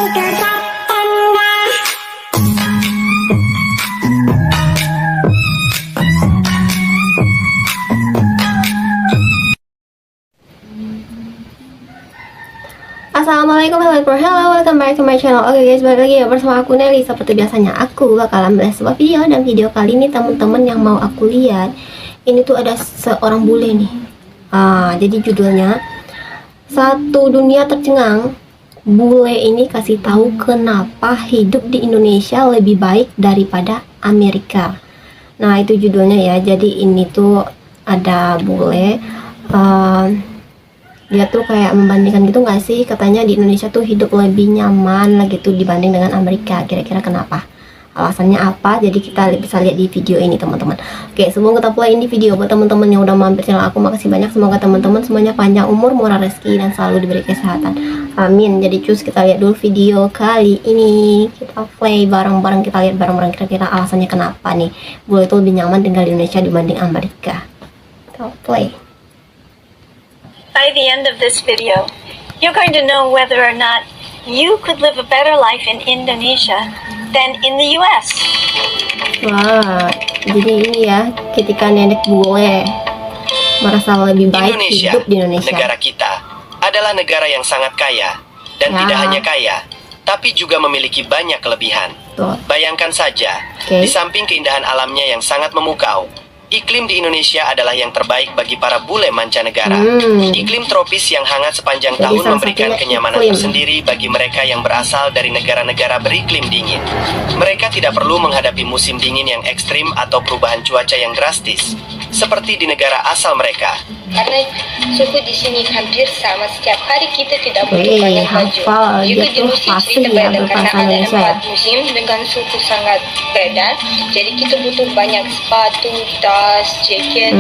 Assalamualaikum, hello, welcome back to my channel. Oke guys, balik lagi ya bersama aku Nelly. Seperti biasanya aku bakalan bahas sebuah video. Dan video kali ini teman-teman yang mau aku lihat, ini tuh ada seorang bule nih. Jadi judulnya Satu Dunia Tercengang. Bule ini kasih tahu kenapa hidup di Indonesia lebih baik daripada Amerika. Nah itu judulnya ya. Jadi ini tuh ada bule, dia tuh kayak membandingkan gitu nggak sih, katanya di Indonesia tuh hidup lebih nyaman lah gitu dibanding dengan Amerika. Kira-kira kenapa, alasannya apa? Jadi kita bisa lihat di video ini teman-teman. Oke, sebelum kita play ini video, buat teman-teman yang udah mampir channel aku, makasih banyak. Semoga teman-teman semuanya panjang umur, murah rezeki, dan selalu diberi kesehatan, amin. Jadi cus, kita lihat dulu video kali ini. Kita play bareng-bareng, kita lihat bareng-bareng kira-kira alasannya kenapa nih bule itu lebih nyaman tinggal di Indonesia dibanding Amerika. Kita play. By the end of this video, you're going to know whether or not you could live a better life in Indonesia than in the US. Wah, jadi ini ya, ketika nenek bule merasa lebih baik hidup di Indonesia. Negara kita adalah negara yang sangat kaya, dan tidak hanya kaya, tapi juga memiliki banyak kelebihan. Bayangkan saja, di samping keindahan alamnya yang sangat memukau, iklim di Indonesia adalah yang terbaik bagi para bule mancanegara. Iklim tropis yang hangat sepanjang tahun memberikan kenyamanan tersendiri bagi mereka yang berasal dari negara-negara beriklim dingin. Mereka tidak perlu menghadapi musim dingin yang ekstrim atau perubahan cuaca yang drastis, seperti di negara asal mereka. Karena suhu di sini hampir sama, setiap hari kita tidak butuh banyak baju. Juga di Rusia cerita beda karena ada 4 musim dengan suhu sangat beda. Jadi kita butuh banyak sepatu, tas, jaket.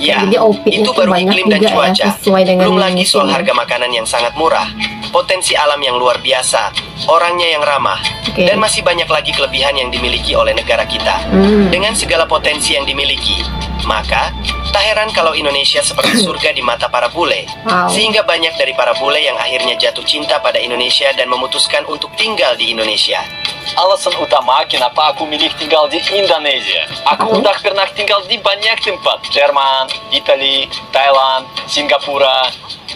Ya, itu baru iklim dan cuaca. Belum lagi soal harga makanan yang sangat murah, potensi alam yang luar biasa, orangnya yang ramah, dan masih banyak lagi kelebihan yang dimiliki oleh negara kita. Dengan segala potensi yang dimiliki, maka tak heran kalau Indonesia seperti surga di mata para bule. Sehingga banyak dari para bule yang akhirnya jatuh cinta pada Indonesia dan memutuskan untuk tinggal di Indonesia. Alasan utama kenapa aku milih tinggal di Indonesia. Aku udah pernah tinggal di banyak tempat. Jerman, Italia, Thailand, Singapura,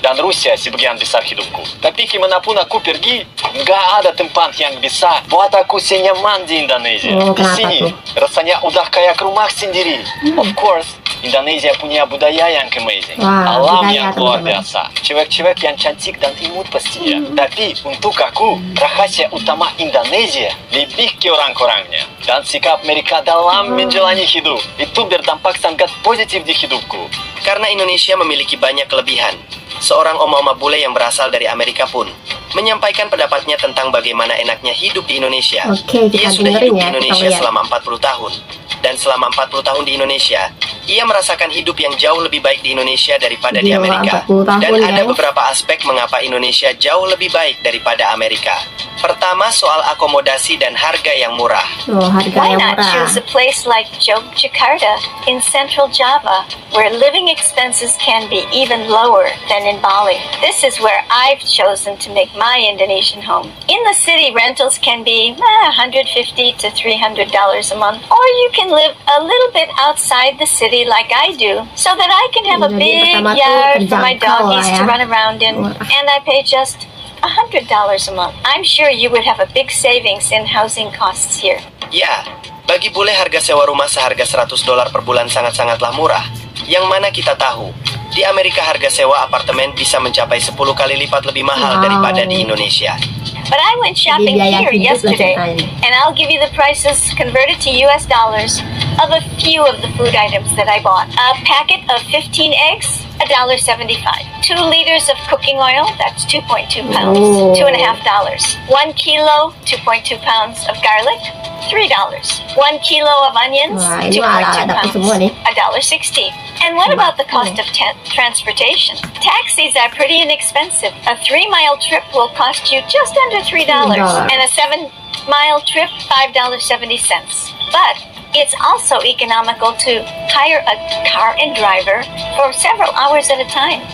dan Rusia sebagian besar hidupku. Tapi kemanapun aku pergi, nggak ada tempat yang bisa buat aku senyaman di Indonesia. Di sini, rasanya udah kayak rumah sendiri. Of course, Indonesia punya budaya yang amazing, alam yang luar biasa, cewek-cewek yang cantik dan imut pastinya. Tapi untuk aku, rahasia utama Indonesia lebih ke orang-orangnya dan sikap mereka dalam menjalani hidup. Itu berdampak sangat positif di hidupku. Karena Indonesia memiliki banyak kelebihan, seorang oma-oma bule yang berasal dari Amerika pun menyampaikan pendapatnya tentang bagaimana enaknya hidup di Indonesia. Ia sudah hidup di Indonesia selama 40 tahun. Dan selama 40 tahun di Indonesia, ia merasakan hidup yang jauh lebih baik di Indonesia daripada di Amerika. Dan ada beberapa aspek mengapa Indonesia jauh lebih baik daripada Amerika. Pertama, soal akomodasi dan harga yang murah. Why not choose a place like Yogyakarta in central Java, where living expenses can be even lower than in Bali? This is where I've chosen to make my Indonesian home. In the city, rentals can be $150 to $300 a month, or you can live a little bit outside the city like I do, so that I can have a big yard for my doggies to run around in, and I pay just $100 a month. I'm sure you would have a big savings in housing costs here. Ya, bagi bule harga sewa rumah seharga $100 per bulan sangat-sangatlah murah. Yang mana kita tahu, di Amerika harga sewa apartemen bisa mencapai 10 kali lipat lebih mahal daripada di Indonesia. But I went shopping here yesterday, and I'll give you the prices converted to US dollars of a few of the food items that I bought. A packet of 15 eggs, $1.75. 2 liters of cooking oil, that's 2.2 pounds, $2.50. 1 kilo, 2.2 pounds of garlic, $3. 1 kilo of onions, 2.2 pounds, $1.60. And what about the cost of transportation? Taxis are pretty inexpensive. A 3-mile trip will cost you just under $3, and a 7-mile trip, $5.70. But it's also economical to hire a car and driver for several hours at a time.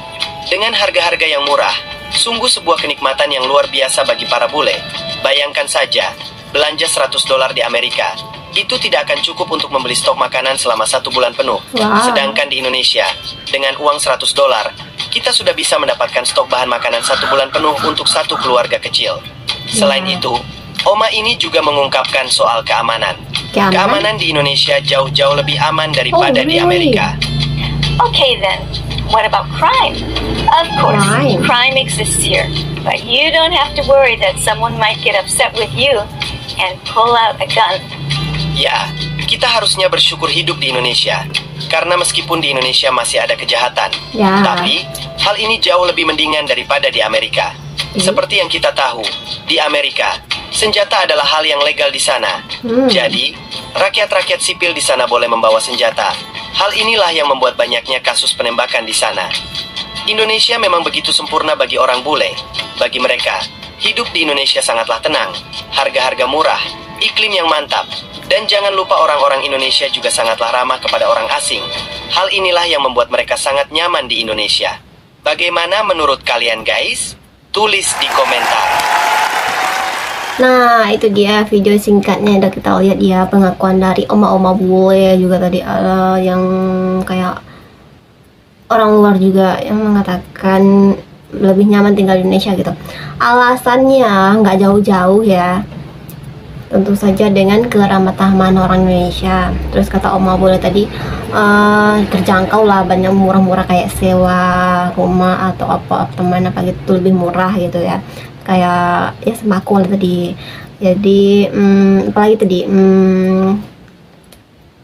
Dengan harga-harga yang murah, sungguh sebuah kenikmatan yang luar biasa bagi para bule. Bayangkan saja, belanja $100 di Amerika, itu tidak akan cukup untuk membeli stok makanan selama 1 bulan penuh. Sedangkan di Indonesia, dengan uang $100, kita sudah bisa mendapatkan stok bahan makanan 1 bulan penuh untuk satu keluarga kecil. Selain itu, Oma ini juga mengungkapkan soal keamanan. Keamanan di Indonesia jauh-jauh lebih aman daripada di Amerika. Okay then, what about crime? Of course, crime exists here, but you don't have to worry that someone might get upset with you and pull out a gun. Ya, kita harusnya bersyukur hidup di Indonesia. Karena meskipun di Indonesia masih ada kejahatan, tapi hal ini jauh lebih mendingan daripada di Amerika. Seperti yang kita tahu, di Amerika, senjata adalah hal yang legal di sana. Jadi, rakyat-rakyat sipil di sana boleh membawa senjata. Hal inilah yang membuat banyaknya kasus penembakan di sana. Indonesia memang begitu sempurna bagi orang bule. Bagi mereka, hidup di Indonesia sangatlah tenang, harga-harga murah, iklim yang mantap, dan jangan lupa orang-orang Indonesia juga sangatlah ramah kepada orang asing. Hal inilah yang membuat mereka sangat nyaman di Indonesia. Bagaimana menurut kalian guys? Tulis di komentar. Nah, itu dia video singkatnya yang udah kita lihat ya, pengakuan dari oma-oma bule juga tadi, yang kayak orang luar juga yang mengatakan lebih nyaman tinggal di Indonesia gitu. Alasannya nggak jauh-jauh ya, tentu saja dengan keramah tamahan orang Indonesia. Terus kata oma bule tadi, terjangkau lah, banyak murah-murah kayak sewa rumah atau apa teman apa gitu lebih murah gitu ya, kayak ya sembako lah tadi. Jadi apalagi tadi,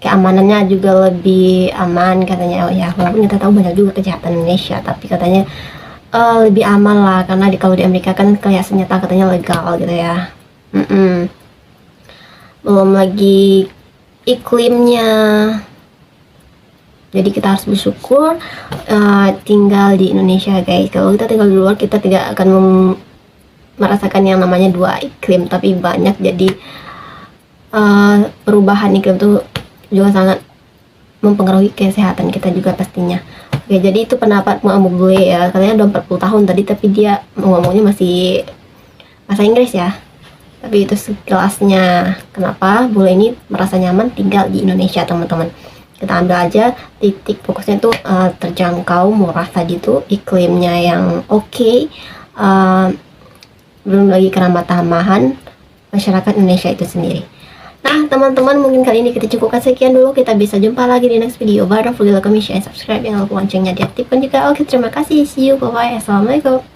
keamanannya juga lebih aman katanya. Oh ya, walaupun kita tahu banyak juga kejahatan Indonesia, tapi katanya lebih aman lah, karena kalau di Amerika kan kayak senjata katanya legal gitu ya. Belum lagi iklimnya. Jadi kita harus bersyukur tinggal di Indonesia guys. Kalau kita tinggal di luar, kita tidak akan merasakan yang namanya dua iklim, tapi banyak. Jadi perubahan iklim itu juga sangat mempengaruhi kesehatan kita juga pastinya. Oke, jadi itu pendapat Mu'amu gue ya. Katanya udah 40 tahun tadi, tapi dia ngomongnya masih bahasa Inggris ya. Tapi itu sekelasnya kenapa bule ini merasa nyaman tinggal di Indonesia teman-teman. Kita ambil aja titik fokusnya tuh terjangkau, murah tadi tuh, iklimnya yang oke, belum lagi keramah tamahan masyarakat Indonesia itu sendiri. Nah teman-teman, mungkin kali ini kita cukupkan sekian dulu. Kita bisa jumpa lagi di next video. Don't forget to like, comment, share, subscribe, jangan lupa loncengnya diaktifkan juga. Oke, terima kasih, see you, bye bye, assalamualaikum.